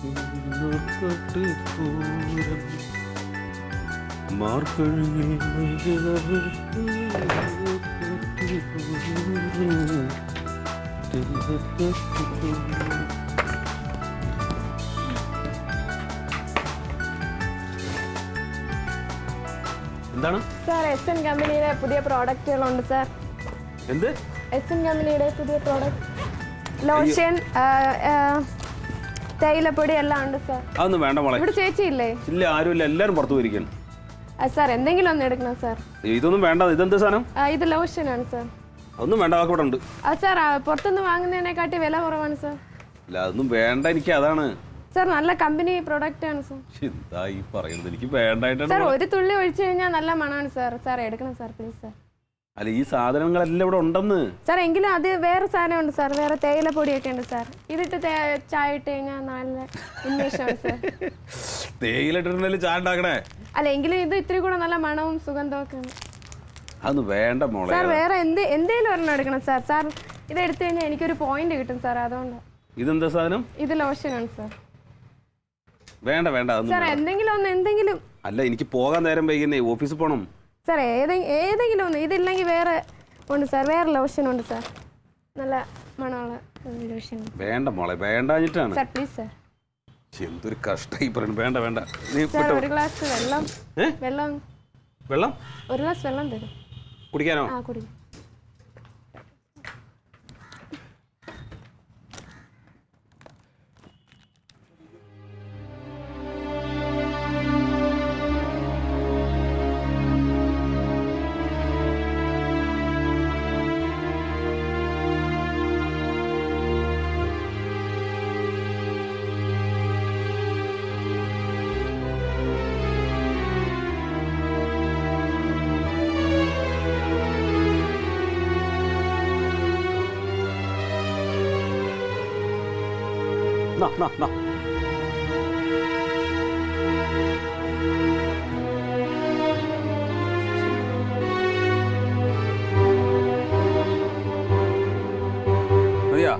എന്താണ് sir SN കമ്പനിയുടെ പുതിയ പ്രോഡക്റ്റുകളുണ്ട് സാർ. എന്ത് എസ്എൻ കമ്പനിയുടെ പുതിയ പ്രോഡക്റ്റ് ലോഷൻ തേയിലപ്പൊടി എല്ലാം ഉണ്ട് സാർ. അതൊന്നും വേണ്ട മോളെ. ഇവിടെ ചേച്ചി ഇല്ലേ? ഇല്ല, ആരുമില്ല, എല്ലാരും പുറത്തു പോയിരിക്കണം. സാർ എന്തെങ്കിലും ഒന്ന് എടുക്കണം സാർ. ഇതൊന്നും വേണ്ട. ഇതെന്ത് സാധനം? ഇത് ലോഷനാണ് സാർ. അതൊന്നും വേണ്ട, അതൊക്കെ ഇവിടെ ഉണ്ട്. സാർ പുറത്തുനിന്ന് വാങ്ങുന്നതിനെക്കാട്ടി വില കുറവാണ് സാർ. അല്ല, അതൊന്നും വേണ്ട, എനിക്ക് അതാണ് സാർ. നല്ല കമ്പനി പ്രോഡക്റ്റ് ആണ് സാർ. എന്താ ഈ പറയുന്നത്? എനിക്ക് വേണ്ടായിട്ടാണ് സാർ. ഒരു തുള്ളി ഒഴിച്ചു കഴിഞ്ഞാൽ നല്ല മണമാണ് സാർ. സാർ എടുക്കണം സാർ, പ്ലീസ് സാർ. അല്ല, ഈ സാധനങ്ങളെല്ലാം ഇവിടെ ഉണ്ടെന്ന് സാർ. എങ്കിലും അത് വേറെ സാധനമുണ്ട് സാർ. വേറെ തേയിലപ്പൊടിയൊക്കെ ഉണ്ട് സാർ. ഇതിട്ട് ചായ ഇട്ട് കഴിഞ്ഞാൽ നല്ല ഉന്മേഷമാണ് സാർ. തേയില ഇട്ടിട്ടുണ്ടെങ്കിൽ ചായ ഉണ്ടാക്കണേ. അല്ല, എങ്കിലും ഇത് ഇത്തിരി കൂടെ നല്ല മണവും സുഗന്ധവും ഒക്കെ ഉണ്ട്. അതൊന്നും വേണ്ട മോളെ. സാർ വേറെ എന്തേലും ഒരെണ്ണം എടുക്കണം സാർ. സാർ ഇത് എടുത്തു കഴിഞ്ഞാൽ എനിക്കൊരു പോയിന്റ് കിട്ടും സാർ. അതുകൊണ്ട്. ഇതെന്താ സാധനം? ഇത് ലോഷനാണ് സാർ. വേണ്ട വേണ്ട സാർ. എന്തെങ്കിലും അല്ല, എനിക്ക് പോകാൻ നേരം വൈകുന്നേ, ഓഫീസിൽ പോകണം സാർ. ഏതെങ്കിലും ഒന്ന്. ഇതില്ലെങ്കിൽ വേറെ ഉണ്ട് സാർ. വേറെ ലോഷൻ ഉണ്ട് സാർ. നല്ല മണമുള്ള ലോഷൻ. വേണ്ട മോളെ, വേണ്ടാഞ്ഞിട്ടാണ് സാർ. Please sir. എന്തൊരു കഷ്ടായി പറയുന്നു. വേണ്ട വേണ്ട. നീ സാർ ഒരു ഗ്ലാസ് വെള്ളം. വെള്ളം ഒരു ഗ്ലാസ് വെള്ളം തരും കുടിക്കാനോ? ആ, കുടിക്കും. No. മതിയാ?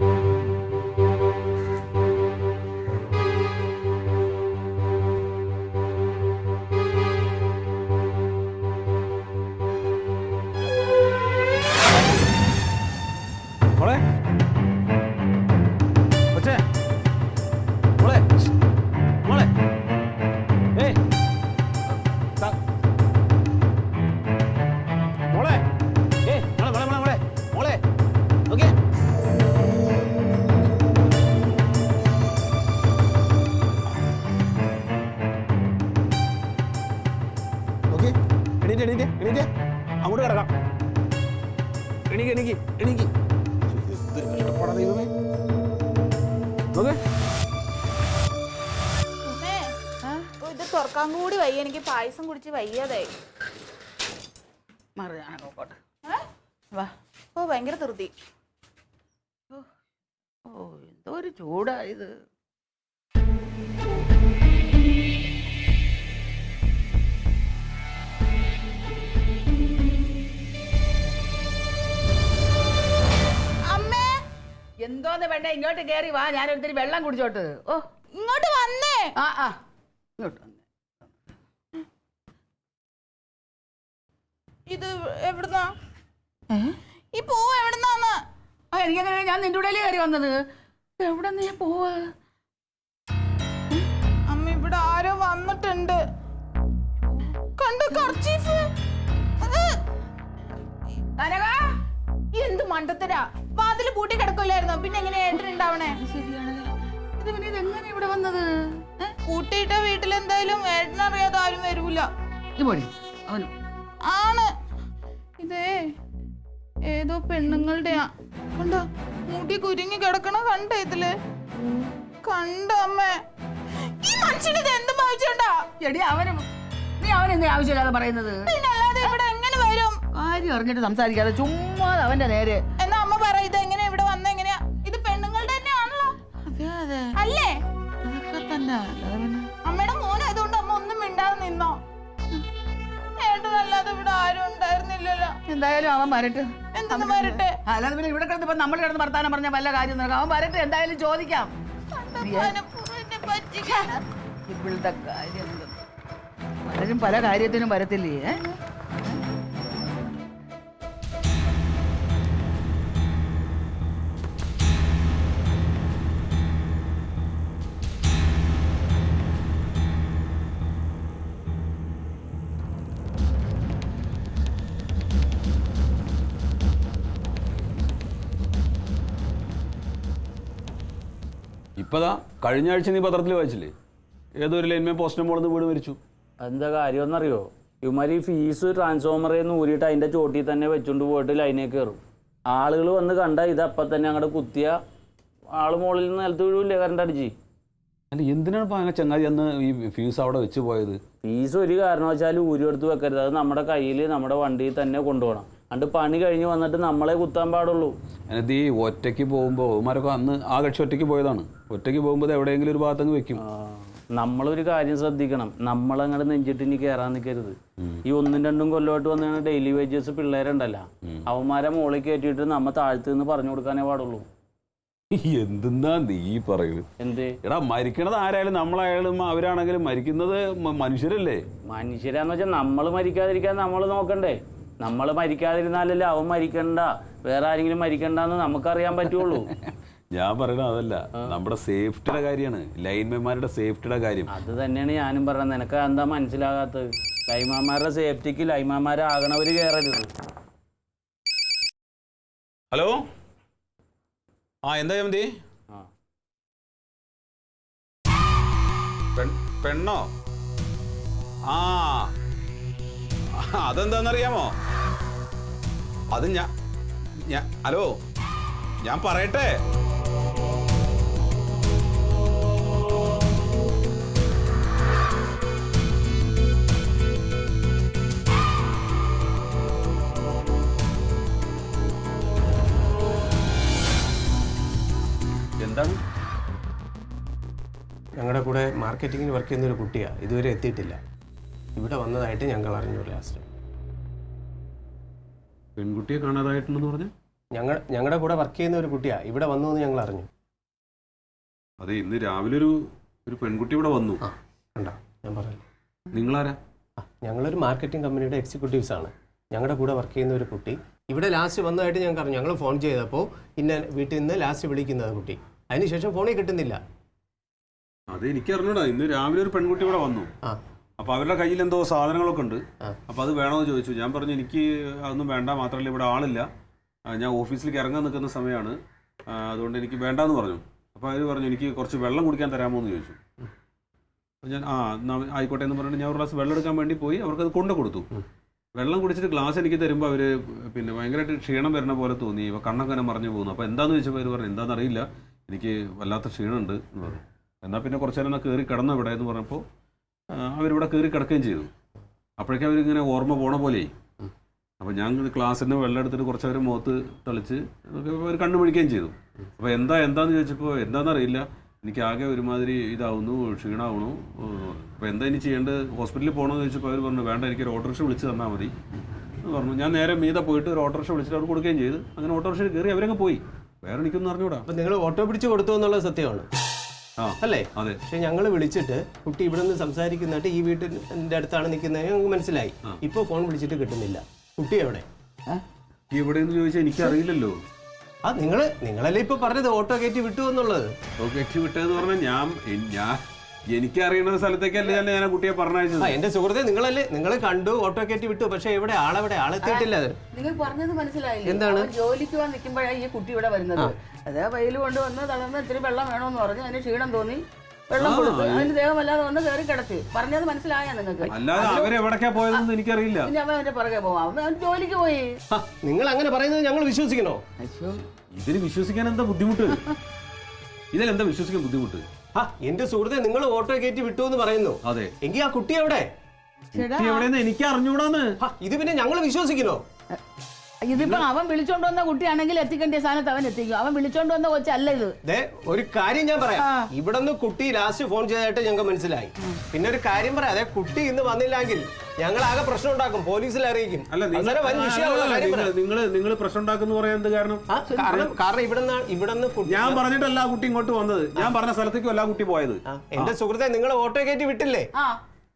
മോളെ, കൊച്ചേ, മോളെ, മോളെ, ഏയ്, മോളെ, ഏയ്, മോളെ, മോളെ, മോളെ, മോളെ, ഓക്കെ. ഓക്കെ, എണീറ്റ്, അങ്ങോട്ട് കിടക്കാം. എണീക്ക്. എന്തൊരു കഷ്ടപ്പാടാ ദൈവമേ. ഓക്കെ. ഇത് തുറക്കാൻ കൂടി വയ്യ. എനിക്ക് പായസം കുടിച്ച് വയ്യാതായി. ഓ, ഭയങ്കര ധൃതി. ഓ, എന്തോ ഒരു ചൂടായത്. അമ്മേ, എന്തോന്ന് വേണ്ട, ഇങ്ങോട്ട് കേറി വാ. ഞാനൊരിത്തിരി വെള്ളം കുടിച്ചോട്ട്. ഓ, ഇങ്ങോട്ട് വന്നേ. ഇങ്ങോട്ട് വന്നേ. ഇത് എവിടുന്നാ? ഈ പൂവ് എവിടുന്നാന്ന്? എനിക്കങ്ങനെ, ഞാൻ നിന്റെ കൂടെ കയറി വന്നത്. എവിടെ ഞാൻ പോവാ? അമ്മ, ഇവിടെ ആരോ വന്നിട്ടുണ്ട്. കണ്ടു, കർച്ചീഫ്. എന്ത് മണ്ടത്തരാ. വാതില് പൂട്ടി കിടക്കില്ലായിരുന്നോ? പിന്നെ എങ്ങനെയാ ഏട്ടനുണ്ടാവണേ? ശരിയാണല്ലോ. ഇത് പിന്നെ ഇതെങ്ങനെ ഇവിടെ വന്നത്? പൂട്ടിയിട്ട വീട്ടിൽ എന്തായാലും ഏട്ടനറിയാതെ ആരും വരൂല. ഇത് പോടി അവനും ആണ്. ഇതേ ഏതോ പെണ്ണുങ്ങളുടെയാ. കണ്ടോ, മുടി കുരുങ്ങി കിടക്കണ കണ്ട ഇതില്? കണ്ട അമ്മേ, ഈ മനുഷ്യന് ഇത് എന്ത് ഭാവിച്ചോണ്ടാ? എടി, നീ അവനെന്ത് ആവശ്യമില്ലാതെ പറയുന്നത്? പിന്നല്ലാതെ ഇവിടെ എങ്ങനെ വരും? കാര്യം അറിഞ്ഞിട്ട് സംസാരിക്കാതെ ചുമ്മാ അവന്റെ നേരെ. എന്നാ അമ്മ പറ, ഇത് എങ്ങനെ ഇവിടെ വന്ന? എങ്ങനെയാ? ഇത് പെണ്ണുങ്ങളുടെ തന്നെയാണല്ലോ. അതെ അല്ലേ? അതൊക്കെ തന്നെ. അമ്മയുടെ മോനായതുകൊണ്ട് അമ്മ ഒന്നും മിണ്ടാതെ നിന്നോ? ഏട്ടനല്ലാതെ ഇവിടെ ആരും ഉണ്ടായിരുന്നില്ലല്ലോ. എന്തായാലും അവൻ വരട്ടെ. എന്തെന്ന് വരട്ടെ? അല്ലാതെ പിന്നെ ഇവിടെ കിടന്നപ്പോ നമ്മൾ കിടന്ന് വർത്താനം പറഞ്ഞ വല്ല കാര്യം നടക്കാം. അവൻ വരട്ടെ, എന്തായാലും ചോദിക്കാം. മനപ്പൂർവ്വം എന്നെ പറ്റിക്കണം. ഇപ്പോഴത്തെ കാര്യം എന്ത്? പലരും പല കാര്യത്തിനും വരത്തില്ലേ? ഇപ്പതാ കഴിഞ്ഞ ആഴ്ച നീ പത്രത്തിൽ വായിച്ചില്ലേ? ഏതൊരു ലൈൻമേ പോസ്റ്റിന് മുകളിൽ വീട് മരിച്ചു. എന്താ കാര്യമെന്നറിയോ? ഇവന്മാർ ഈ ഫീസ് ട്രാൻസ്ഫോമറിൽ നിന്ന് ഊരിയിട്ട് അതിൻ്റെ ചോട്ടിൽ തന്നെ വെച്ചുകൊണ്ട് പോയിട്ട് ലൈനേ കയറും. ആളുകൾ വന്ന് കണ്ട ഇത് അപ്പം തന്നെ അങ്ങോട്ട് കുത്തിയ ആൾ മുകളിൽ നിന്ന് നിലത്ത് വീഴില്ലേ കറണ്ട് അടിച്ച്. അല്ല എന്തിനാണ് ഇപ്പം അങ്ങനെ ചങ്ങാതി അന്ന് ഈ ഫീസ് അവിടെ വെച്ച് പോയത്? ഫീസ് ഒരു കാരണവശാലും ഊരി എടുത്ത് വെക്കരുത്. അത് നമ്മുടെ കയ്യിൽ നമ്മുടെ വണ്ടിയിൽ തന്നെ കൊണ്ടുപോകണം. അണ്ട് പണി കഴിഞ്ഞ് വന്നിട്ട് നമ്മളെ കുത്താൻ പാടുള്ളൂ. അതിനകത്ത് ഈ ഒറ്റയ്ക്ക് പോകുമ്പോൾ അവന്മാരൊക്കെ അന്ന് ആ കക്ഷി ഒറ്റയ്ക്ക് പോയതാണ്. ഒറ്റയ്ക്ക് പോകുമ്പോൾ എവിടെയെങ്കിലും ഒരു ഭാഗത്തങ്ങ് വെക്കും. നമ്മളൊരു കാര്യം ശ്രദ്ധിക്കണം, നമ്മളങ്ങോട്ട് നെഞ്ചിട്ട് ഇനി കയറാൻ നിൽക്കരുത്. ഈ 1-2 കൊല്ലമായിട്ട് വന്നാണ് ഡെയിലി വേജസ് പിള്ളേരുണ്ടല്ലോ, അവന്മാരെ മുകളിൽ കയറ്റിയിട്ട് നമ്മ താഴ്ത്തു നിന്ന് പറഞ്ഞു കൊടുക്കാനേ പാടുള്ളൂ. എന്തെന്നാ നീ പറയുന്നത്? എന്ത് എടാ, മരിക്കണത് ആരായാലും നമ്മളായാലും അവരാണെങ്കിലും മരിക്കുന്നത് മനുഷ്യരല്ലേ? മനുഷ്യരാന്ന് വെച്ചാൽ നമ്മൾ മരിക്കാതിരിക്കാൻ നമ്മൾ നോക്കണ്ടേ? നമ്മൾ മരിക്കാതിരുന്നാലല്ലേ അവൻ മരിക്കണ്ട, വേറെ ആരെങ്കിലും മരിക്കണ്ടെന്ന് നമുക്കറിയാൻ പറ്റുള്ളൂ. ഞാൻ പറയണത് അതല്ല, നമ്മുടെ സേഫ്റ്റിയുടെ കാര്യമാണ്, ലൈൻമാൻമാരുടെ സേഫ്റ്റിയുടെ കാര്യം. അത് തന്നെയാണ് ഞാനും പറയുന്നത്. നിനക്ക് എന്താ മനസ്സിലാകാത്തത്? ലൈൻമാൻമാരുടെ സേഫ്റ്റിക്ക് ലൈൻമാൻമാരാകണവര് കയറരുത്. ഹലോ, ആ എന്താ മതി? പെണ്ണോ? ആ അതെന്താന്നറിയാമോ? അത് ഞാൻ ഹലോ, ഞാൻ പറയട്ടെ. എന്താണ്? ഞങ്ങളുടെ കൂടെ മാർക്കറ്റിങ്ങിന് വർക്ക് ചെയ്യുന്ന ഒരു കുട്ടിയാണ്, ഇതുവരെ എത്തിയിട്ടില്ല. ഇവിടെ വന്നതായിട്ട് ഞങ്ങൾ അറിഞ്ഞു ലാസ്റ്റ്. പെൺകുട്ടിയെ കാണാതായിട്ടുണ്ടെന്ന് പറഞ്ഞു? ഞങ്ങളുടെ കൂടെ വർക്ക് ചെയ്യുന്ന ഒരു കുട്ടിയാണ്, ഇവിടെ വന്നു എന്ന് ഞങ്ങൾ അറിഞ്ഞു. അതെ, ഇന്ന് രാവിലെ ഒരു പെൺകുട്ടി ഇവിടെ വന്നു. കണ്ടോ, ഞാൻ പറഞ്ഞു. നിങ്ങളാരാ? ഞങ്ങളൊരു മാർക്കറ്റിംഗ് കമ്പനിയുടെ എക്സിക്യൂട്ടീവ്സ് ആണ്. ഞങ്ങളുടെ കൂടെ വർക്ക് ചെയ്യുന്ന ഒരു കുട്ടി ഇവിടെ ലാസ്റ്റ് വന്നതായിട്ട് ഞങ്ങൾക്ക് അറിഞ്ഞു. ഞങ്ങൾ ഫോൺ ചെയ്തപ്പോൾ ഇന്ന വീട്ടിൽ നിന്ന് ലാസ്റ്റ് വിളിക്കുന്നത് കുട്ടി, അതിനുശേഷം ഫോണിൽ കിട്ടുന്നില്ല. അത് എനിക്ക് അറിഞ്ഞൂടാ. ഇന്ന് രാവിലെ ഒരു പെൺകുട്ടി ഇവിടെ വന്നു. അപ്പോൾ അവരുടെ കയ്യിൽ എന്തോ സാധനങ്ങളൊക്കെ ഉണ്ട്. അപ്പോൾ അത് വേണമെന്ന് ചോദിച്ചു. ഞാൻ പറഞ്ഞു എനിക്ക് അതൊന്നും വേണ്ട, മാത്രമല്ല ഇവിടെ ആളില്ല, ഞാൻ ഓഫീസിലേക്ക് ഇറങ്ങാൻ നിൽക്കുന്ന സമയമാണ്, അതുകൊണ്ട് എനിക്ക് വേണ്ടാന്ന് പറഞ്ഞു. അപ്പോൾ അവർ പറഞ്ഞു എനിക്ക് കുറച്ച് വെള്ളം കുടിക്കാൻ തരാമോ എന്ന് ചോദിച്ചു. അപ്പോൾ ഞാൻ ആയിക്കോട്ടെ എന്ന് പറഞ്ഞിട്ട് ഞാൻ ഒരു ഗ്ലാസ് വെള്ളം എടുക്കാൻ വേണ്ടി പോയി. അവർക്കത് കൊണ്ടു കൊടുത്തു. വെള്ളം കുടിച്ചിട്ട് ഗ്ലാസ് എനിക്ക് തരുമ്പോൾ അവർ പിന്നെ ഭയങ്കരമായിട്ട് ക്ഷീണം വരുന്ന പോലെ തോന്നി. ഇപ്പോൾ കണ്ണൊക്കെ തന്നെ മറിഞ്ഞു പോകുന്നു. അപ്പോൾ എന്താണെന്ന് ചോദിച്ചപ്പോൾ അവർ പറഞ്ഞു എന്താണെന്നറിയില്ല, എനിക്ക് വല്ലാത്ത ക്ഷീണമുണ്ട് എന്ന് പറഞ്ഞു. എന്നാൽ പിന്നെ കുറച്ച് നേരം എന്നാൽ കയറി കിടന്നു ഇവിടെ എന്ന് പറഞ്ഞപ്പോൾ അവരിവിടെ കയറി കിടക്കുകയും ചെയ്തു. അപ്പോഴേക്കും അവരിങ്ങനെ ഓർമ്മ പോണ പോലെയായി. അപ്പോൾ ഞാൻ ക്ലാസ്സിന് വെള്ളം എടുത്തിട്ട് കുറച്ച് അവർ മുഖത്ത് തളിച്ച് അവർ കണ്ണു പിടിക്കുകയും ചെയ്തു. അപ്പോൾ എന്താണെന്ന് ചോദിച്ചപ്പോൾ എന്താണെന്നറിയില്ല, എനിക്ക് ആകെ ഒരുമാതിരി ഇതാവുന്നു, ക്ഷീണമാവണു. അപ്പോൾ എന്താ ഇനി ചെയ്യേണ്ടത്, ഹോസ്പിറ്റലിൽ പോകണമെന്ന് ചോദിച്ചപ്പോൾ അവർ പറഞ്ഞു വേണ്ട, എനിക്കൊരു ഓട്ടോറിക്ഷ വിളിച്ച് തന്നാൽ മതി എന്ന് പറഞ്ഞു. ഞാൻ നേരെ മീതെ പോയിട്ട് ഒരു ഓട്ടോറിക്ഷ വിളിച്ചിട്ട് അവർ കൊടുക്കുകയും ചെയ്തു. അങ്ങനെ ഓട്ടോറിക്ഷയിൽ കയറി അവരങ്ങ് പോയി. വേറെ എനിക്കൊന്നും അറിഞ്ഞൂടാ. അപ്പം നിങ്ങൾ ഓട്ടോ പിടിച്ച് കൊടുത്തു എന്നുള്ളത് സത്യമാണ് അല്ലേ? അതെ. പക്ഷെ ഞങ്ങൾ വിളിച്ചിട്ട് കുട്ടി ഇവിടെ നിന്ന് സംസാരിക്കുന്നതായിട്ട് ഈ വീട്ടിൻ്റെ അടുത്താണ് നിൽക്കുന്നത് ഞങ്ങൾക്ക് മനസ്സിലായി. ഇപ്പോൾ ഫോൺ വിളിച്ചിട്ട് കിട്ടുന്നില്ല. കുട്ടി എവിടെ? എവിടെയെന്ന് ചോദിച്ചാൽ എനിക്കറിയില്ലല്ലോ. നിങ്ങളല്ലേ ഇപ്പൊ പറഞ്ഞത് ഓട്ടോ കയറ്റി വിട്ടു എന്നുള്ളത്? കയറ്റി വിട്ടതെന്ന് പറഞ്ഞാൽ എനിക്കറിയുന്ന സ്ഥലത്തേക്കല്ലേ ഞാൻ കുട്ടിയെ പറഞ്ഞയച്ചത്. എന്റെ സുഹൃത്തെ, നിങ്ങൾ കണ്ടു ഓട്ടോ കയറ്റി വിട്ടു, പക്ഷെ എവിടെ ആളെത്തിയിട്ടില്ല. നിങ്ങൾ പറഞ്ഞത് മനസ്സിലായില്ലേ? എന്താണ്? ജോലിക്ക് വന്ന് നിൽക്കുമ്പോഴാണ് ഈ കുട്ടി ഇവിടെ വരുന്നത്. അതേ വെയിൽ കൊണ്ട് വന്ന് തളർന്ന് ഇത്തിരി വെള്ളം വേണമെന്ന് പറഞ്ഞു, അതിന് ക്ഷീണം തോന്നി, വെള്ളം കൊടുത്തു, അതിന് ദേഹമല്ലാതെ വന്ന് കയറി കിടത്തി. പറഞ്ഞത് മനസ്സിലായാ നിങ്ങൾക്ക്? അല്ലാതെ അവരെവിടേക്കാ പോയതെന്ന് എനിക്കറിയില്ല. പിന്നെ അവൻ അവന്റെ പുറകെ പോവാം, അവൻ ജോലിക്ക് പോയി. നിങ്ങൾ അങ്ങനെ പറയുന്നത് ഞങ്ങൾ വിശ്വസിക്കണോ? ഇതിന് വിശ്വസിക്കാൻ എന്താ ബുദ്ധിമുട്ട്? ഇതിലെന്താ വിശ്വസിക്കാൻ ബുദ്ധിമുട്ട്? എന്റെ സുഹൃത്തെ, നിങ്ങൾ ഓട്ടോ കയറ്റി വിട്ടു എന്ന് പറയുന്നു. അതെ. എങ്കിൽ ആ കുട്ടി എവിടെ? എവിടെയെന്ന് എനിക്ക് അറിഞ്ഞൂടാന്ന്. ഇത് പിന്നെ ഞങ്ങൾ വിശ്വസിക്കണോ? ഇതിപ്പോ അവൻ വിളിച്ചോണ്ട് വന്ന കുട്ടിയാണെങ്കിൽ എത്തിക്കേണ്ട സ്ഥാനത്ത് അവൻ എത്തിക്കും. അവൻ വിളിച്ചോണ്ട് വന്ന കൊച്ചല്ല ഇത്. ഒരു കാര്യം ഞാൻ പറയാം. ഇവിടെ നിന്ന് കുട്ടി ലാസ്റ്റ് ഫോൺ ചെയ്തതായിട്ട് ഞങ്ങൾക്ക് മനസ്സിലായി. പിന്നെ ഒരു കാര്യം പറയാം, അതെ കുട്ടി ഇന്ന് വന്നില്ലെങ്കിൽ ഞങ്ങൾ ആകെ പ്രശ്നം ഉണ്ടാക്കും, പോലീസിൽ അറിയിക്കും. അല്ല നിങ്ങൾ പ്രശ്നം ഉണ്ടാക്കുന്നു പറയാൻ എന്ത് കാരണം? കാരണം ഇവിടുന്ന് ഞാൻ പറഞ്ഞിട്ടല്ല ആ കുട്ടി ഇങ്ങോട്ട് വന്നത്, ഞാൻ പറഞ്ഞ സ്ഥലത്തേക്കും അല്ല കുട്ടി പോയത്. എന്റെ സുഹൃത്തെ, നിങ്ങൾ ഓട്ടോ കയറ്റി വിട്ടില്ലേ?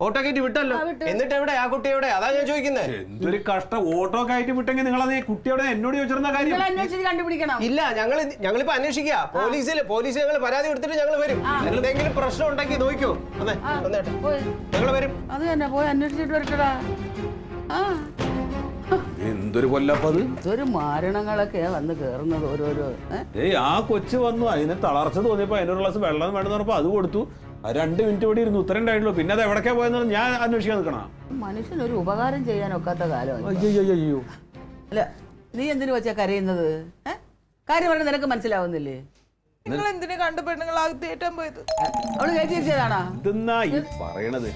ഓട്ടോ കയറ്റി വിട്ടല്ലോ. എന്നിട്ട് എവിടെ ആ കുട്ടി എവിടെ? അതാ ഞാൻ ചോദിക്കുന്നത്. എന്തൊരു കഷ്ടം. ഓട്ടോ കയറ്റി വിട്ടെങ്കിൽ നിങ്ങൾ അത് കുട്ടിയോടെ എന്നോട് ചോദിച്ചിരുന്ന കാര്യം കണ്ടുപിടിക്കണം. ഇല്ല, ഞങ്ങളിപ്പോ അന്വേഷിക്കുക. പോലീസ് ഞങ്ങൾ പരാതി കൊടുത്തിട്ട് ഞങ്ങൾ വരും. എന്തെങ്കിലും പ്രശ്നം ഉണ്ടെങ്കിൽ നോക്കിയോ. അതെ ഞങ്ങൾ വരും. അത് തന്നെ പോയി അന്വേഷിച്ചിട്ട് വരട്ടടാ. എന്തൊരു കൊല്ലപ്പത്. ഇതൊരു മാരണങ്ങളൊക്കെയാ വന്ന് കേറുന്നത് ഓരോരോ. ആ കൊച്ചു വന്നു, അതിന് തളർച്ച തോന്നിയപ്പോ അതിനൊരു ഗ്ലാസ് വെള്ളം വേണമെന്ന് പറഞ്ഞപ്പോ അത് കൊടുത്തു. 2 മിനിറ്റ് കൂടി ഇരുന്നു, ഉത്തരം ഉണ്ടായിട്ടുള്ളൂ. പിന്നെ അത് എവിടേക്കാ പോയെന്ന് ഞാൻ അന്വേഷിക്കാൻ നിൽക്കണം. മനുഷ്യനൊരു ഉപകാരം ചെയ്യാനൊക്കാത്ത കാലം. അയ്യോ, അല്ല നീ എന്തിനു വെച്ചാ കരയുന്നത്? കാര്യം പറഞ്ഞ നിനക്ക് മനസ്സിലാവുന്നില്ലേ? നിങ്ങൾ എന്തിനു കണ്ടു പെണ്ണുങ്ങളാകത്ത് ഏറ്റവും പോയത്? അവള് കയറ്റിയിരിച്ചതാണോ? ഇതെന്നാ ഈ പറയണത്?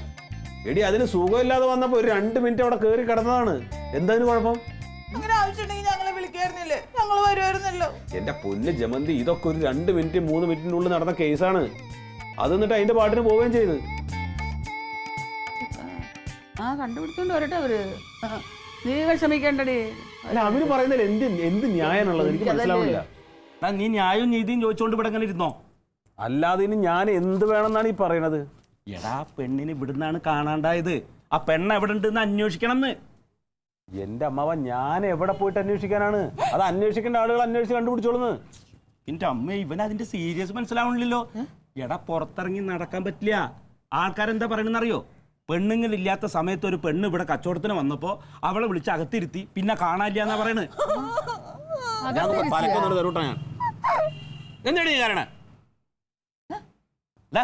എടി അതിന് സുഖമില്ലാതെ വന്നപ്പോ ഒരു 2 മിനിറ്റ് അവിടെ കേറി കിടന്നതാണ്. എന്തായാലും കുഴപ്പം? അങ്ങനെ ആവശ്യമുണ്ടെങ്കിൽ ഞങ്ങളെ വിളിക്കായിരുന്നില്ലേ? ഞങ്ങൾ വരുമായിരുന്നല്ലോ. എന്റെ പൊന്ന് ജമന്തി, ഇതൊക്കെ ഒരു 2 മിനിറ്റ് 3 മിനിറ്റിനുള്ളിൽ നടന്ന കേസാണ്. അത് എന്നിട്ട് അതിന്റെ പാട്ടിന് പോവുകയും ചെയ്ത്. കണ്ടുപിടിച്ചോണ്ട് വരട്ടെ അവര്. നീ വിഷമിക്കണ്ടടി. അല്ല അവര് പറയുന്നതിൽ എന്ത് ന്യായമാണുള്ളത് എനിക്ക് മനസ്സിലാവില്ല. നീ ന്യായവും നീതിയും ചോദിച്ചോണ്ട് ഇവിടെ അങ്ങനെ ഇരുന്നോ? അല്ലാതെ ഇനി ഞാൻ എന്ത് വേണമെന്നാണ് ഈ പറയണത്? എടാ പെണ്ണിന് ഇവിടുന്നാണ് കാണാണ്ടായത്. ആ പെണ്ണ് എവിടെ ഉണ്ടെന്ന് അന്വേഷിക്കണം എന്ന്. എന്റെ അമ്മാവ, ഞാൻ എവിടെ പോയിട്ട് അന്വേഷിക്കാനാണ്? അത് അന്വേഷിക്കേണ്ട ആളുകൾ അന്വേഷിച്ച് കണ്ടുപിടിച്ചോളുന്നു. എന്റെ അമ്മ, ഇവൻ അതിന്റെ സീരിയസ് മനസ്സിലാവണില്ലല്ലോ. എടാ പുറത്തിറങ്ങി നടക്കാൻ പറ്റില്ല. ആൾക്കാരെന്താ പറയണെന്നറിയോ? പെണ്ണുങ്ങളില്ലാത്ത സമയത്ത് ഒരു പെണ്ണ് ഇവിടെ കച്ചവടത്തിന് വന്നപ്പോ അവളെ വിളിച്ച് അകത്തിരുത്തി, പിന്നെ കാണാനില്ല എന്നാ പറയണ്. എന്താണ് കാരണം?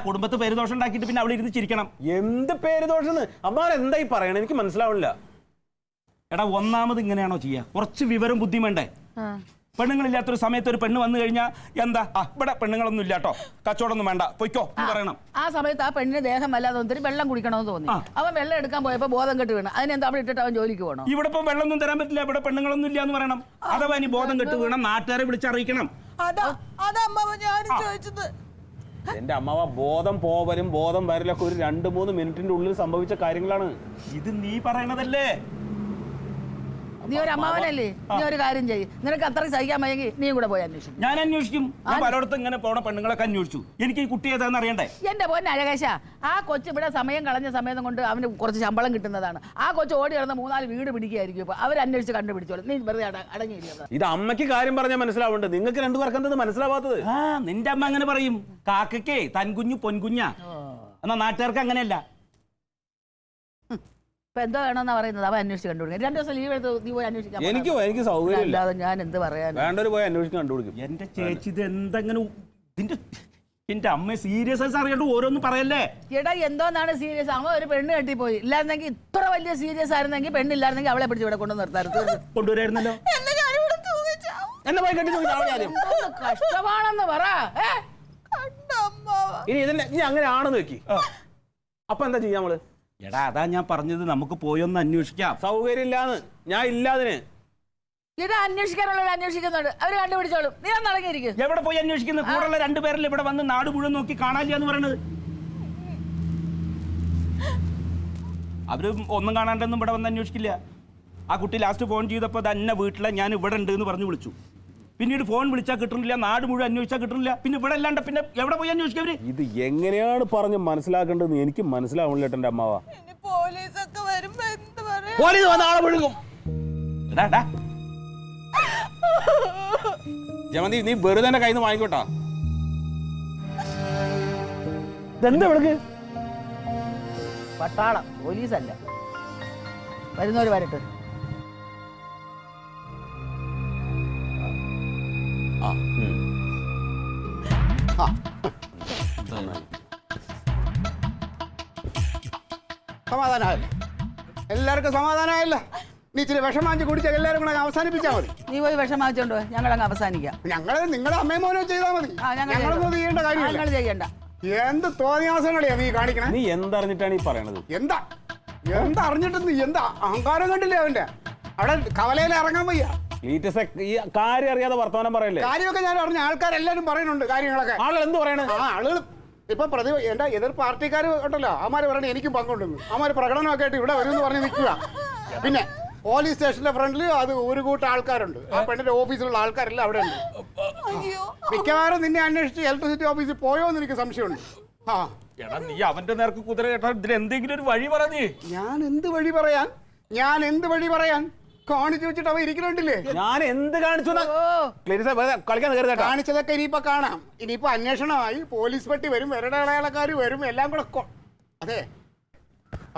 കുടുംബത്ത് പേര് ദോഷം ഉണ്ടാക്കിയിട്ട് പിന്നെ അവിടെ ഇരുന്ന് ചിരിക്കണം. എന്ത് പേര് ദോഷം? അമ്മാവൻ എന്താ ഈ പറയണേ? എനിക്ക് മനസ്സിലാവണില്ല. എടാ ഒന്നാമത് ഇങ്ങനെയാണോ ചെയ്യാ? കുറച്ച് വിവരം ബുദ്ധി വേണ്ടേ? പെണ്ണുങ്ങളില്ലാത്തൊരു സമയത്ത് ഒരു പെണ്ണ് വന്നു കഴിഞ്ഞാൽ എന്താ, ഇവിടെ പെണ്ണുങ്ങളൊന്നും ഇല്ല കേട്ടോ, കച്ചവടമൊന്നും വേണ്ട, പൊയ്ക്കോ എന്ന് പറയണം. ആ സമയത്ത് ആ പെണ്ണിന് ദേഹം വല്ലാതെ തോന്നി വെള്ളം കുടിക്കണമെന്ന് തോന്നി. അവൻ വെള്ളം എടുക്കാൻ പോയപ്പോ ബോധം കെട്ട് വീണം. അതിനെന്താ അവിടെ ഇട്ടിട്ട് അവൻ ജോലിക്ക് പോകണം? ഇവിടെ ഇപ്പം വെള്ളമൊന്നും തരാൻ പറ്റില്ല, ഇവിടെ പെണ്ണുങ്ങളൊന്നും ഇല്ല എന്ന് പറയണം. അഥവാ ഇനി ബോധം കെട്ട് വീണം നാട്ടുകാരെ വിളിച്ചറിയിക്കണം. അതാ അമ്മാവ ഞാനും ചോദിച്ചത്. എന്റെ അമ്മാവ, ബോധം പോവലും ബോധം വരലൊക്കെ ഒരു 2-3 മിനിറ്റിന്റെ ഉള്ളിൽ സംഭവിച്ച കാര്യങ്ങളാണ്. ഇത് നീ പറയണതല്ലേ? നീ ഒരു അമ്മാവനല്ലേ? നീ ഒരു കാര്യം ചെയ്യും. നിനക്ക് അത്രയും സഹിക്കാൻ വയ്യെങ്കിൽ നീ കൂടെ പോയി അന്വേഷിക്കും. ഞാൻ അന്വേഷിക്കും. ഞാൻ പലയിടത്തും ഇങ്ങനെ പോണ പെണ്ണുങ്ങളൊക്കെ അന്വേഷിച്ചു. എനിക്ക് ഈ കുട്ടി ഏതാണെന്ന് അറിയണ്ടേ? എന്റെ പോന്നെ അഴകേശ, ആ കൊച്ചു ഇവിടെ സമയം കളഞ്ഞ സമയം കൊണ്ട് അവന് കുറച്ച് ശമ്പളം കിട്ടുന്നതാണ്. ആ കൊച്ചു ഓടി കിടന്ന് 3-4 വീട് പിടിക്കുകയായിരിക്കും. ഇപ്പൊ അവരന്വേഷിച്ച് കണ്ടുപിടിച്ചോളും. നീ വെറുതെ അടങ്ങിയിരിക്കുക. ഇത് അമ്മയ്ക്ക് കാര്യം പറഞ്ഞാൽ മനസ്സിലാവുന്നുണ്ട്, നിങ്ങൾക്ക് 2 പേർക്ക് എന്തത് മനസ്സിലാവാത്തത്? നിന്റെ അമ്മ അങ്ങനെ പറയും. കാക്കയ്ക്കേ തൻകുഞ്ഞു പൊൻകുഞ്ഞാ. എന്നാ നാട്ടുകാർക്ക് അങ്ങനെയല്ല. ഇപ്പൊ എന്തോ വേണമെന്നാ പറയുന്നത്? അവൻ അന്വേഷിച്ച് കണ്ടുപിടിക്കും. 2 ദിവസം ലീവ് എടുത്ത് നീ പോയി അന്വേഷിക്കാൻ. എനിക്ക് സൗകര്യമില്ല. ഞാൻ എന്ത് പറയാൻ? വേണ്ടൊരു പോയി അന്വേഷിച്ച് കണ്ടുപിടിക്കും. എന്റെ ചേച്ചി ഇത് എന്തെങ്ങനെ എന്റെ അമ്മ സീരിയസ് ആയി അറിയാണ്ട് ഓരോന്നും പറയല്ലേ? എടാ എന്തോന്നാണ് സീരിയസ്? അവൻ ഒരു പെണ്ണ് കെട്ടിപ്പോയി. ഇല്ലായിരുന്നെങ്കിൽ ഇത്ര വലിയ സീരിയസ് ആയിരുന്നെങ്കിൽ പെണ്ണില്ലായിരുന്നെങ്കിൽ അവളെ പിടിച്ച് ഇവിടെ കൊണ്ടു നിർത്താറുണ്ട്. കൊണ്ടുവരായിരുന്നല്ലോ. എന്നെ പോയി കെട്ടി കഷ്ടമാണെന്ന് പറ. ഇനി ഇതിന്റെ ഇനി അങ്ങനെ ആണെന്ന് വെക്കി, അപ്പൊ എന്താ ചെയ്യാ നമ്മള്? എടാ അതാ ഞാൻ പറഞ്ഞത്, നമുക്ക് പോയൊന്ന് അന്വേഷിക്കാം. സൗകര്യം ഇല്ലാന്ന് ഞാൻ ഇല്ലാതിന്. ഇടാ അന്വേഷിക്കാനുള്ളത് അന്വേഷിക്കുന്നുണ്ട്, അവര് കണ്ടുപിടിച്ചോളും. നീ ഒന്ന് അടങ്ങിയിരിക്കും. എവിടെ പോയി അന്വേഷിക്കുന്നത്? കൂടെയുള്ള 2 പേരല്ലേ ഇവിടെ വന്ന് നാട് മുഴുവൻ നോക്കി കാണാനില്ല എന്ന് പറയണത്. അവര് ഒന്നും കാണാണ്ടൊന്നും ഇവിടെ വന്ന് അന്വേഷിക്കില്ല. ആ കുട്ടി ലാസ്റ്റ് ഫോൺ ചെയ്തപ്പോൾ തന്നെ വീട്ടിലെ ഞാൻ ഇവിടെ ഉണ്ട് എന്ന് പറഞ്ഞു വിളിച്ചു. പിന്നീട് ഫോൺ വിളിച്ചാൽ കിട്ടുന്നില്ല, നാട് മുഴുവൻ അന്വേഷിച്ചാൽ കിട്ടുന്നില്ല. പിന്നെ ഇവിടെ അല്ലാണ്ട് പിന്നെ എവിടെ പോയി അന്വേഷിക്കവര്? ഇത് എങ്ങനെയാണ് പറഞ്ഞ് മനസ്സിലാക്കേണ്ടതെന്ന് എനിക്ക് മനസ്സിലാവണില്ല എന്റെ അമ്മാവ. പോലീസൊക്കെ വരുമ്പോ എന്ത് പറയാ? പോലീസ് വന്ന ആളെ വിഴുങ്ങും. ജമന്തി, നീ വെറുതെ എന്റെ കയ്യിൽ നിന്ന് വാങ്ങിക്കോട്ടാ. ഇതെന്താ വിളക്ക്? പട്ടാളം, പോലീസല്ല. വരുന്നവര് വരട്ടെ. സമാധാനമായല്ലോ, എല്ലാവർക്കും സമാധാനമായല്ലോ. നീ ഇച്ചിരി വിഷം വാങ്ങിച്ച് കുടിച്ചാൽ എല്ലാവരും കൂടെ അവസാനിപ്പിച്ചാൽ മതി. നീ പോയി വിഷം വാങ്ങിച്ചോണ്ടോ, ഞങ്ങളങ്ങ് അവസാനിക്കാം. നിങ്ങളുടെ അമ്മയും മോനോ ചെയ്താൽ മതി, ഞങ്ങളൊന്നും ചെയ്യേണ്ട കാര്യമില്ല. ചെയ്യണ്ട. എന്ത് തോന്നിയാസങ്ങളെയാ നീ കാണിക്കണേ? നീ എന്തറിഞ്ഞിട്ടാണ് ഈ പറയണത്? എന്താ അറിഞ്ഞിട്ട് നീ എന്താ അഹങ്കാരം കണ്ടില്ലേ അവന്റെ? അവിടെ കവലയിൽ ഇറങ്ങാൻ വയ്യ. ക്ലീറ്റസ് ഈ കാര്യം അറിയാതെ വർത്തമാനം പറയല്ലേ? കാര്യമൊക്കെ ഞാൻ അറിഞ്ഞ ആൾക്കാരെല്ലാരും പറയുന്നുണ്ട് കാര്യങ്ങളൊക്കെ. ആളുകൾ എന്ത് പറയണേ? ആളുകൾ ഇപ്പൊ എന്റെ എതിർ പാർട്ടിക്കാർ ഉണ്ടല്ലോ, അവന്മാര് പറയണേ എനിക്കും പങ്കുണ്ടെന്ന്. അവന്മാര് പ്രകടനമൊക്കെ ആയിട്ട് ഇവിടെ വരുമെന്ന് പറഞ്ഞ് നിൽക്കുക. പിന്നെ പോലീസ് സ്റ്റേഷന്റെ ഫ്രണ്ടിൽ അത് ഒരു കൂട്ടം ആൾക്കാരുണ്ട്. ആ പെണ്ണിന്റെ ഓഫീസിലുള്ള ആൾക്കാരെല്ലാം അവിടെ ഉണ്ട്. മിക്കവാറും നിന്നെ അന്വേഷിച്ച് ഇലക്ട്രിസിറ്റി ഓഫീസിൽ പോയോന്ന് എനിക്ക് സംശയമുണ്ട്. ആ എടാ നീ അവന്റെ നേർക്ക് കുതിര കേട്ടാ ഇതിന് എന്തെങ്കിലും ഒരു വഴി പറ നീ. ഞാൻ എന്ത് വഴി പറയാൻ കാണിച്ചു വെച്ചിട്ട് അവ ഇരിക്കണുണ്ടില്ലേ? ഞാൻ എന്ത് കാണിച്ചു? കളിക്കാൻ കരുതേട്ടാ. കാണിച്ചതൊക്കെ ഇനിയിപ്പോ കാണാം. ഇനിയിപ്പോ അന്വേഷണമായി, പോലീസ് പെട്ടി വരും, വിരടയാളക്കാർ വരും, എല്ലാം കൂടെ അതെ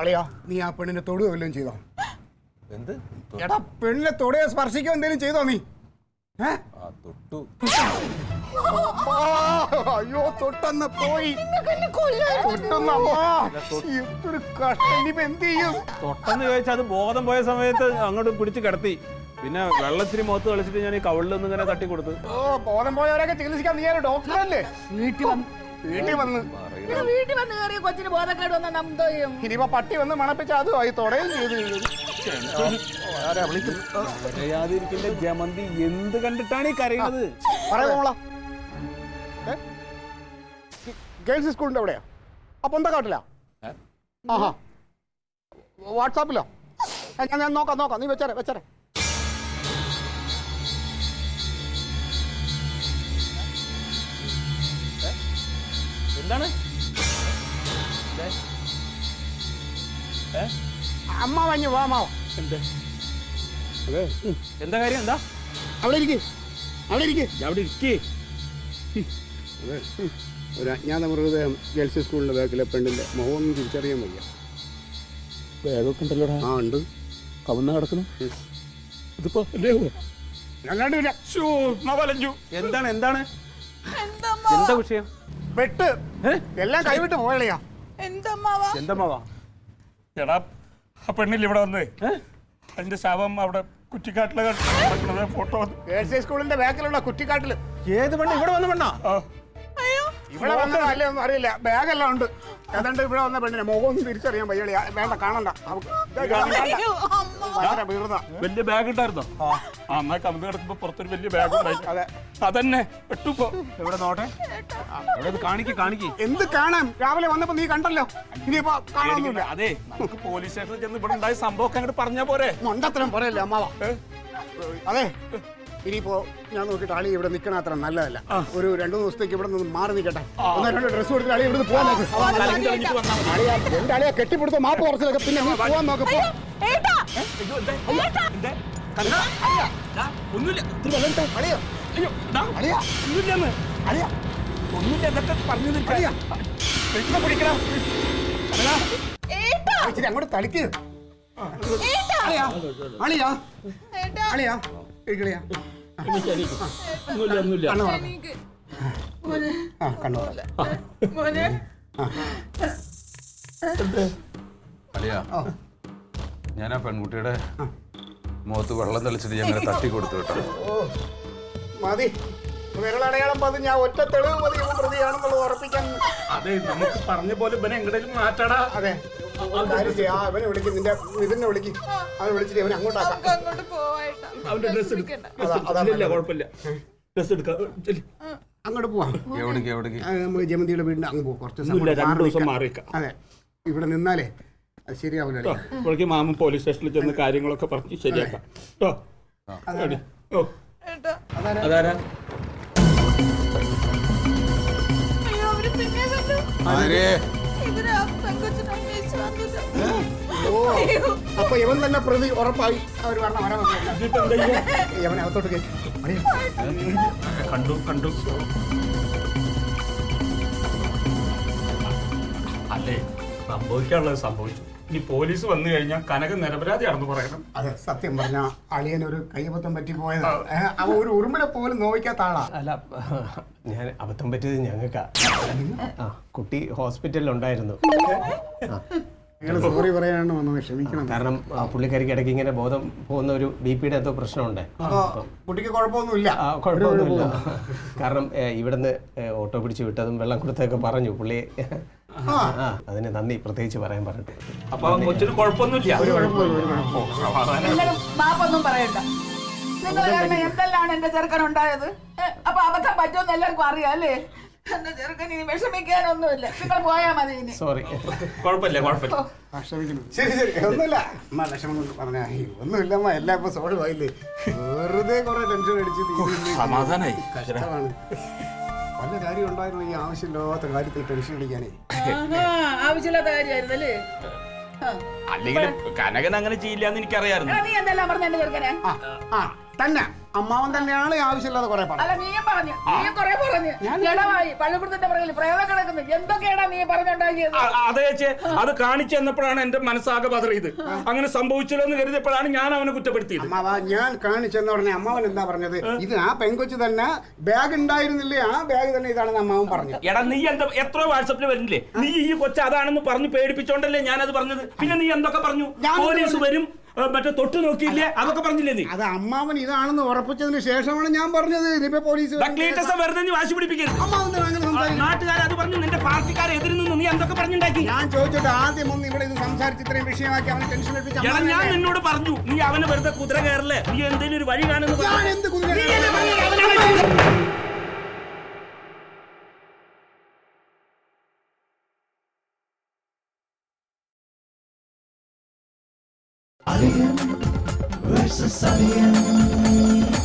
അളിയാ, നീ ആ പെണ്ണിനെ തൊടുകയോ വല്ലതും ചെയ്തോ? എന്ത്? എടാ പെണ്ണിനെ തൊടുകയോ സ്പർശിക്കോ എന്തെങ്കിലും ചെയ്തോ നീ? തൊട്ടു. അയ്യോ തൊട്ടെന്ന് പോയി. എന്തൊരു കഷ്ടം. ഇനിയിപ്പോ എന്ത് ചെയ്യും? തൊട്ടെന്ന് ചോദിച്ചാൽ അത് ബോധം പോയ സമയത്ത് അങ്ങോട്ട് പിടിച്ച് കിടത്തി. പിന്നെ വെള്ളത്തിരി മുഖത്ത് കളിച്ചിട്ട് ഞാൻ ഈ കവിളിലൊന്നും ഇങ്ങനെ തട്ടി കൊടുത്തു. ബോധം പോയവരൊക്കെ ചികിത്സിക്കാൻ നീ ഒരു ഡോക്ടറല്ലേ? വീട്ടിൽ വന്ന് കയറിയ കൊച്ചിന് ബോധക്കേട് വന്നാൽ നമ്മൾ ചെയ്യും. ഇനിയിപ്പോ പട്ടി വന്ന് മണപ്പിച്ച അതുമായി തൊടയും ചെയ്തു. അറിയാതിരിക്കുന്ന ജമന്തി എന്ത് കണ്ടിട്ടാണ് ഈ കരയുന്നത്? പറയാ ഗേൾസ് സ്കൂളിന്റെ എവിടെയാ? അപ്പൊ എന്താ കാട്ടില്ല? ആഹാ വാട്സാപ്പിലോ? ഞാൻ നോക്കാം. നീ വെച്ചേരെ. എന്താണ് അമ്മ വഞ്ഞു വാ മാവ. എന്താ കാര്യം? എന്താ അവിടെ ഇരിക്കേ. അവിടെ ഇരിക്കേ. ഒരു അജ്ഞാത മൃതദേഹം ഗേൾസ് സ്കൂളിന്റെ ബാക്കിലെ പെണ്ണിന്റെ മുഖമൊന്നും തിരിച്ചറിയാൻ വയ്യ. ബാഗൊക്കെ ഉണ്ടല്ലോ. ആ ഉണ്ട്. കവന്ന കിടക്കുന്നു. ഇതിപ്പോ എന്താണ് എന്താ വിഷയം? വെട്ട് എല്ലാം കൈവിട്ട് പോയളിയാ. എന്തമ്മാവാ? എടാ ആ പെണ്ണില്ല ഇവിടെ വന്നേ, അതിന്റെ ശവം അവിടെ കുറ്റിക്കാട്ടിലെ ഫോട്ടോ. ഗേൾസ് സ്കൂളിന്റെ ബാക്കിലുള്ള കുറ്റിക്കാട്ടില്. ഏത് പെണ്ണ്? ഇവിടെ വന്ന പെണ്ണാ? ഇവിടെ വന്നതല്ലേ ഒന്നും അറിയില്ല. ബാഗെല്ലാം ഉണ്ട്. ഏതാണ്ട് ഇവിടെ വന്ന പെണ്ണിനെ മുഖമൊന്നും തിരിച്ചറിയാൻ വയ്യളിയാ. വേണ്ട കാണണ്ട. വലിയ ബാഗ് ഉണ്ടായിരുന്നോ? എന്നാ കമ്പി കിടക്കുമ്പോ പുറത്തൊരു വലിയ ബാഗ് ഉണ്ടായി. അതെ അതന്നെ വെട്ടുപ്പോ. ഇവിടെ നോട്ടെ. കാണിക്ക്. എന്ത് കാണാൻ? രാവിലെ വന്നപ്പോ നീ കണ്ടല്ലോ. ഇനിയിപ്പോ കാണാനൊന്നുമില്ല. അതെ നമുക്ക് പോലീസ് സ്റ്റേഷനിൽ ചെന്ന് ഇവിടെ ഉണ്ടായ സംഭവം അങ്ങോട്ട് പറഞ്ഞാ പോരെ? മണ്ടത്തരം പറയല്ലേ അമ്മാവ. അതെ ഇനിയിപ്പോ ഞാൻ നോക്കിയിട്ട് അളി ഇവിടെ നിൽക്കണ അത്ര നല്ലതല്ല. ഒരു 2 ദിവസത്തേക്ക് ഇവിടെ നിന്ന് മാറി നിൽക്കട്ടെ. 1-2 ഡ്രസ് കൊടുത്തിട്ട് അളി ഇവിടെ പോകാൻ നോക്ക്. എന്റെ അളിയെ കെട്ടിപ്പിടുത്തോ മാപ്പ് കുറച്ചിലൊക്കെ പിന്നെ പോവാൻ നോക്കപ്പോ. അങ്ങോട്ട് തളിക്ക്. അളിയാ ഞാൻ ആ പെൺകുട്ടിയുടെ മുഖത്ത് വെള്ളം തെളിച്ചിട്ട് ഞാൻ അങ്ങനെ തട്ടി കൊടുത്തു കേട്ടോ. മതി വിരലടയാളം പതി. ഞാൻ ഒറ്റ തെളിവ് മതി പ്രതിയാണെന്നുള്ളത് ഉറപ്പിക്കാൻ. അതെ നമുക്ക് പറഞ്ഞ പോലെ ഇവനെ എങ്ങോട്ടും മാറ്റാടാ. അതെ അവനെ വിളിക്കും. നിന്റെ ഇതിനെ വിളിക്കും. അവനെ വിളിച്ചിട്ട് അവനെ അങ്ങോട്ടാക്കാം. അവന്റെ ഡ്രസ് കുഴപ്പമില്ല. ഡ്രസ് എടുക്കാം. അങ്ങോട്ട് പോവാം. എവിടേക്ക്? നമുക്ക് ജമന്തിയുടെ വീടിന്റെ അങ്ങ് പോകും. കുറച്ച് 2 ദിവസം മാറിയേക്കാം. അതെ ഇവിടെ നിന്നാലേ അത് ശരിയാവില്ല. ഇപ്പോഴേക്ക് മാമൻ പോലീസ് സ്റ്റേഷനിൽ ചെന്ന് കാര്യങ്ങളൊക്കെ പറഞ്ഞ് ശരിയാക്കാം കേട്ടോ. അതാരാ? അപ്പൊ ഇവൻ തന്നെ പ്രതി ഉറപ്പായി. അവർ വരാൻ ഇവനെ അകത്തോട്ട് കയറ്റി. കണ്ടു. അല്ലേ സംഭവിക്കാനുള്ളത് സംഭവിച്ചു. ഇനി പോലീസ് വന്നു കഴിഞ്ഞാൽ കനക നിരപരാധിയാണെന്ന് പറയണം. അതെ സത്യം പറഞ്ഞ അളിയനൊരു കൈയബദ്ധം പറ്റി പോയതാണ്. അവ ഒരു ഉറുമ്പിനെ പോലും നോവിക്കാത്ത ആളാ. അല്ല ഞാൻ അബദ്ധം പറ്റിയത് ഞങ്ങൾക്കാ. കുട്ടി ഹോസ്പിറ്റലിൽ ഉണ്ടായിരുന്നു. സോറി പറയാനാണ് വന്നത്. ക്ഷമിക്കണം. കാരണം പുള്ളിക്കാരിക്ക് ഇടയ്ക്ക് ഇങ്ങനെ ബോധം പോകുന്ന ഒരു BP എന്തോ പ്രശ്നമുണ്ട്. കുട്ടിക്ക് കുഴപ്പമൊന്നുമില്ല. കുഴപ്പമൊന്നുമില്ല. കാരണം ഇവിടുന്ന് ഓട്ടോ പിടിച്ച് വിട്ടതും വെള്ളം കൊടുത്തൊക്കെ പറഞ്ഞു പുള്ളി. അതിന് നന്ദി പ്രത്യേകിച്ച് പറയാൻ പറഞ്ഞിട്ട്. അപ്പൊ കൊച്ചിന് കുഴപ്പമൊന്നുമില്ല. മാപ്പൊന്നും പറയണ്ട. നിങ്ങൾ കാരണം എന്തെല്ലാം എന്റെ ചെറുക്കൻ ഉണ്ടായത്. അപ്പൊ അബദ്ധം പറ്റുമെന്ന് എല്ലാവർക്കും അറിയാം അല്ലേ? എന്റെ ചെറുക്കൻ ഇനി വിഷമിക്കാനൊന്നുമില്ല. നിങ്ങൾ പോയാ മതി ഇനി. സോറി. കുഴപ്പമില്ല കുഴപ്പമില്ല. ക്ഷമിക്കുന്നു. ശരി ശരി, ഒന്നുമില്ല അമ്മ, വിഷമം കൊണ്ട് പറഞ്ഞ ഒന്നുമില്ല അമ്മ, എല്ലാം ഇപ്പൊ സോൾവ് ആയില്ലേ. വെറുതെ കുറെ ടെൻഷൻ അടിച്ച് സമാധാനായി. കഷ്ടമാണ്. വല്ല കാര്യം ഉണ്ടായിരുന്നു ഈ ആവശ്യമില്ലാത്ത കാര്യത്തിൽ ടെൻഷൻ അടിക്കാനേ. ആവശ്യമില്ലാത്ത കാര്യമായിരുന്നല്ലേ? അല്ലെങ്കിൽ കനകൻ അങ്ങനെ ചെയ്യില്ല എന്ന് എനിക്കറിയായിരുന്നു. നീ എന്തെല്ലാം പറഞ്ഞ എന്റെ ചെറുക്കനെ? തന്നെ അമ്മാവൻ തന്നെയാണ് ഈ ആവശ്യമില്ലാതെ കുറെ പറഞ്ഞത്. അല്ല നീയും പറഞ്ഞു, നീയും കുറെ പറഞ്ഞു. ജഡമായി പള്ളിക്കുടത്തിന്റെ പുറകിൽ പ്രേതം കിടക്കുന്നു. എന്തൊക്കെയാടാ നീ പറഞ്ഞുണ്ടാക്കിയത്? അതെ ചേച്ചി, അത് കാണിച്ചു തന്നപ്പോഴാണ് എന്റെ മനസ്സാകെ പതറിയത്. അങ്ങനെ സംഭവിച്ചല്ലോ എന്ന് കരുതിയപ്പോഴാണ് ഞാൻ അവനെ കുറ്റപ്പെടുത്തിയത്. അമ്മാവ, ഞാൻ കാണിച്ചെന്ന് പറഞ്ഞ അമ്മാവൻ എന്താ പറഞ്ഞത്? ഇത് ആ പെൺകൊച്ചു തന്നെ ബാഗ് ഉണ്ടായിരുന്നില്ലേ, ആ ബാഗ് തന്നെ ഇതാണെന്ന് അമ്മാവൻ പറഞ്ഞു. എടാ നീ എന്താ എത്രയോ വാട്സപ്പിൽ വരുന്നില്ലേ, നീ ഈ കൊച്ചു അതാണെന്ന് പറഞ്ഞു പേടിപ്പിച്ചോണ്ടല്ലേ ഞാനത് പറഞ്ഞത്. പിന്നെ നീ എന്തൊക്കെ പറഞ്ഞു? പോലീസ് വരും, മറ്റേ തൊട്ട് നോക്കിയില്ലേ, അതൊക്കെ പറഞ്ഞില്ലേ നീ? അത് അമ്മാവൻ ഇതാണെന്ന് ഉറപ്പിച്ചതിന് ശേഷമാണ് ഞാൻ പറഞ്ഞത്. ഇനിയിപ്പോ പോലീസ് വെറുതെ നീ വാശി പിടിപ്പിക്കരുത്. നാട്ടുകാർ അത് പറഞ്ഞു, നിന്റെ പാർട്ടിക്കാരെ എതിര് നിന്ന് നീ എന്തൊക്കെ പറഞ്ഞുണ്ടാക്കി? ഞാൻ ചോദിച്ചിട്ട് ആദ്യം ഒന്ന് ഇവിടെ ഇത് സംസാരിച്ച് ഇത്രയും വിഷയമാക്കി അവനെ ടെൻഷൻ എടാ ഞാൻ നിന്നോട് പറഞ്ഞു, നീ അവനെ വെറുതെ കുതിര കയറല്ലേ, നീ എന്തെങ്കിലും ഒരു വഴി കാണുന്നു. ഞാൻ എന്ത് കുതിര Alien versus Alien.